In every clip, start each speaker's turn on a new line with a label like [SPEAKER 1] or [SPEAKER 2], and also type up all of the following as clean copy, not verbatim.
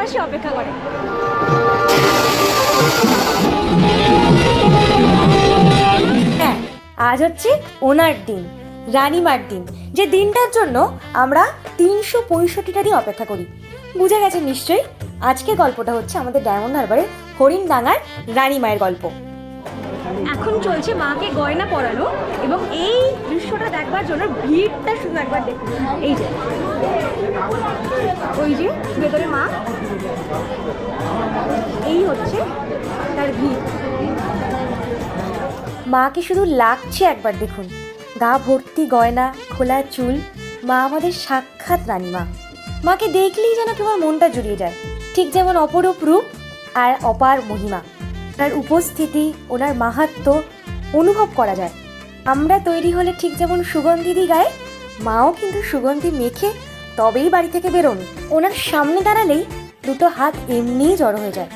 [SPEAKER 1] মাসই অপেক্ষা করে। হ্যাঁ, আজ হচ্ছে ওনার দিন, রানীমার দিন, যে দিনটার জন্য আমরা 365টা দিন অপেক্ষা করি। বুঝে গেছেন নিশ্চয়ই, আজকে গল্পটা হচ্ছে আমাদের ডায়মন্ড হারবারের হরিণডাঙ্গার রানীমায়ের গল্প। এখন চলছে মাকে গয়না পরানো, এবং এই দৃশ্যটা দেখবার জন্য ভিড়টা শুধু একবার দেখুন। এই যে ওই যে ভেতরে মা, এই হচ্ছে তার ভিড়। মাকে শুধু লাগছে একবার দেখুন, গা ভর্তি গয়না, খোলা চুল, মা আমাদের সাক্ষাৎ রানীমা। মাকে দেখলেই যেন কেবল মনটা জুড়িয়ে যায়, ঠিক যেমন অপরূপ রূপ আর অপার মহিমা, তার উপস্থিতি, ওনার মাহাত্ম্য অনুভব করা যায়। আমরা তৈরি হলে ঠিক যেমন সুগন্ধি দি গায়ে, মাও কিন্তু সুগন্ধি মেখে তবেই বাড়ি থেকে বেরোন। ওনার সামনে দাঁড়ালেই দুটো হাত এমনিই জড়ো হয়ে যায়।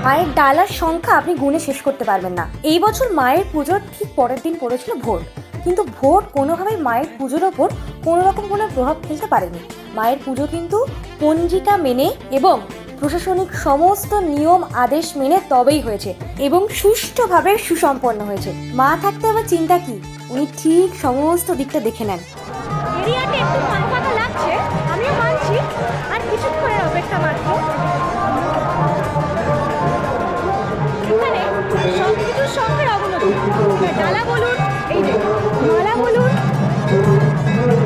[SPEAKER 1] মায়ের ডালার সংখ্যা আপনি গুণে শেষ করতে পারবেন না। এই বছর মায়ের পুজোর ঠিক পরের দিন পড়েছিল ভোট, কিন্তু ভোট কোনোভাবেই মায়ের পুজোর ওপর কোনো রকম কোনো প্রভাব ফেলতে পারেনি। মায়ের পুজো কিন্তু পঞ্জিকা মেনে এবং প্রশাসনিক সমস্ত নিয়ম আদেশ মেনে তবেই হয়েছে, এবং সুষ্ঠুভাবে সুসম্পন্ন হয়েছে। মা থাকতে আবার চিন্তা কি, উনি ঠিক সমস্ত দিকটা দেখে নেন। এরিয়াটা একটু ফাঁকা ফাঁকা লাগছে, আমিও মানছি, আর কিছুক্ষণের অপেক্ষা মাত্র। সবকিছুর সঙ্গে অবনতি, ডালা বলুন, এই যে মালা বলুন,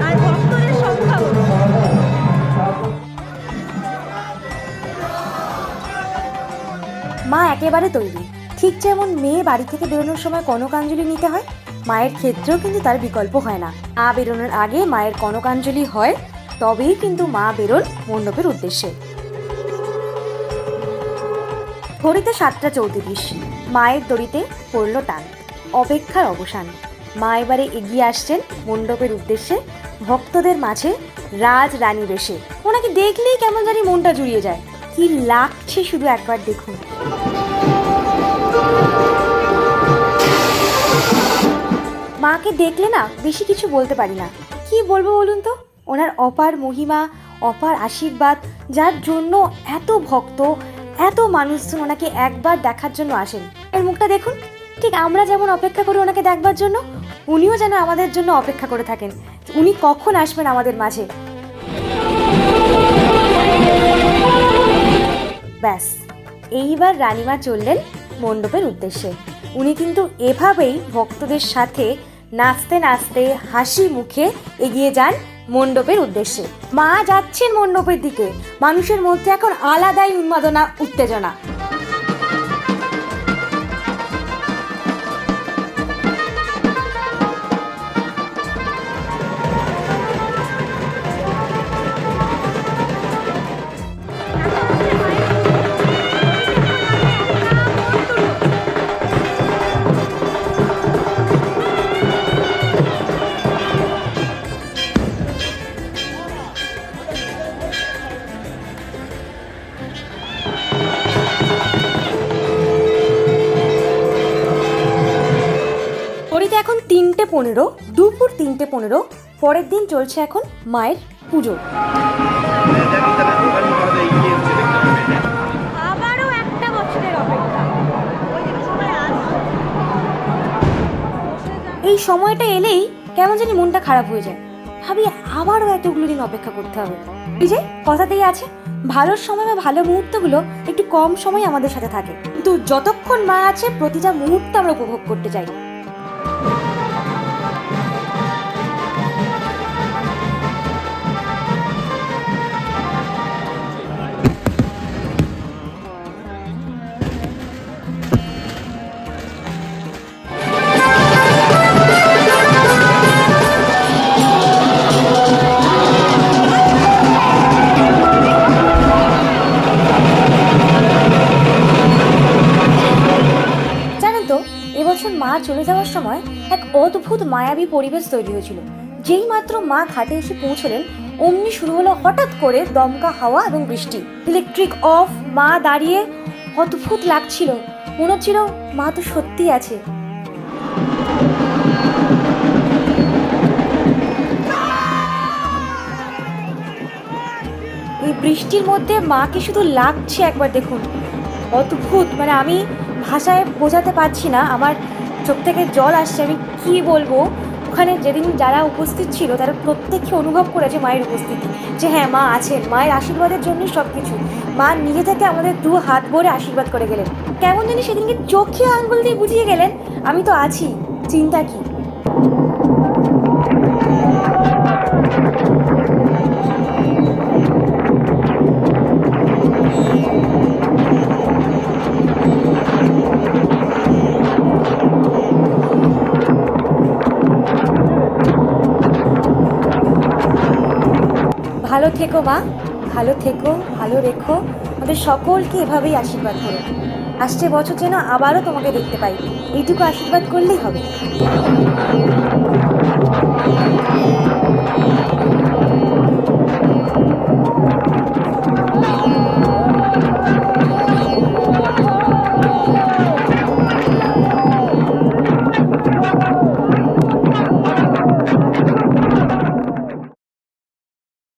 [SPEAKER 1] আর ভক্তদের সংখ্যা বলুন। মা একেবারে তৈরি, ঠিক যেমন মেয়ে বাড়ি থেকে বেরোনোর সময় কনকাঞ্জলি নিতে হয়, মায়ের ক্ষেত্রেও কিন্তু তার বিকল্প হয় না। মা বেরোনোর আগে মায়ের কনকাঞ্জলি হয়, তবেই কিন্তু মা বেরোন মণ্ডপের উদ্দেশ্যে। ঘড়িতে 7:34, মায়ের দড়িতে পড়ল টান, অপেক্ষার অবসান। মা এবারে এগিয়ে আসছেন মণ্ডপের উদ্দেশ্যে, ভক্তদের মাঝে রাজ রানী বেশে। ওনাকে দেখলেই কেমন জানি মনটা জুড়িয়ে যায়, কি লাগছে শুধু একবার দেখুন। মাকে দেখলে না বেশি কিছু বলতে পারি না, কি বলবো বলুন তো। ওনার অপার মহিমা, অপার আশীর্বাদ, যার জন্য এত ভক্ত, এত মানুষজন ওনাকে একবার দেখার জন্য আসেন। এর মুখটা দেখুন, ঠিক আমরা যেমন অপেক্ষা করি ওনাকে দেখবার জন্য, উনিও যেন আমাদের জন্য অপেক্ষা করে থাকেন, উনি কখন আসবেন আমাদের মাঝে। ব্যাস, এইবার রানীমা চললেন মণ্ডপের উদ্দেশ্যে। উনি কিন্তু এভাবেই ভক্তদের সাথে নাচতে নাচতে হাসি মুখে এগিয়ে যান মণ্ডপের উদ্দেশ্যে। মা যাচ্ছেন মণ্ডপের দিকে, মানুষের মধ্যে এখন আলাদাই উন্মাদনা, উত্তেজনা। এখন 3:15, দুপুর 3:15, পরের দিন চলছে এখন মায়ের পুজো। আবারও একটা বছরের অপেক্ষা। এই সময়টা এলেই কেমন জানি মনটা খারাপ হয়ে যায়, ভাবি আবারও এতগুলো দিন অপেক্ষা করতে হবে। এই যে কথাতেই আছে, ভালোর সময় বা ভালো মুহূর্তগুলো একটু কম সময় আমাদের সাথে থাকে, কিন্তু যতক্ষণ মা আছে প্রতিটা মুহূর্ত আমরা উপভোগ করতে চাই। মা চলে যাওয়ার সময় এক অদ্ভুত অদ্ভুত মায়াবী পরিবেশ তৈরি হয়েছিল। যেই মাত্র মা ঘাটে এসে পৌঁছলেন অমনি শুরু হলো হঠাৎ করে দমকা হাওয়া এবং বৃষ্টি। ইলেকট্রিক অফ, মা দাঁড়িয়ে, অদ্ভুত লাগছিল, মনে হচ্ছিল মা তো সত্যি আছে। এই বৃষ্টির মধ্যে মাকে শুধু লাগছে একবার দেখুন, অদ্ভুত, মানে আমি ভাষায় বোঝাতে পারছি না, আমার চোখ থেকে জল আসছে, আমি কি বলবো। ওখানে যেদিন যারা উপস্থিত ছিল তারা প্রত্যেকে অনুভব করেছে মায়ের উপস্থিতি, যে হ্যাঁ মা আছেন, মায়ের আশীর্বাদের জন্যই সব কিছু। মা নিজে থেকে আমাদের দু হাত ভরে আশীর্বাদ করে গেলেন, কেমন জানি সেদিনকে চোখে আঙ্গুল দিয়ে বুঝিয়ে গেলেন আমি তো আছি, চিন্তা কি। ভালো থেকো মা, ভালো থেকো, ভালো রেখো, আমাদের সকলকে এভাবেই আশীর্বাদ করো। আসছে বছর যেন আবারও তোমাকে দেখতে পাই, এইটুকু আশীর্বাদ করলেই হবে।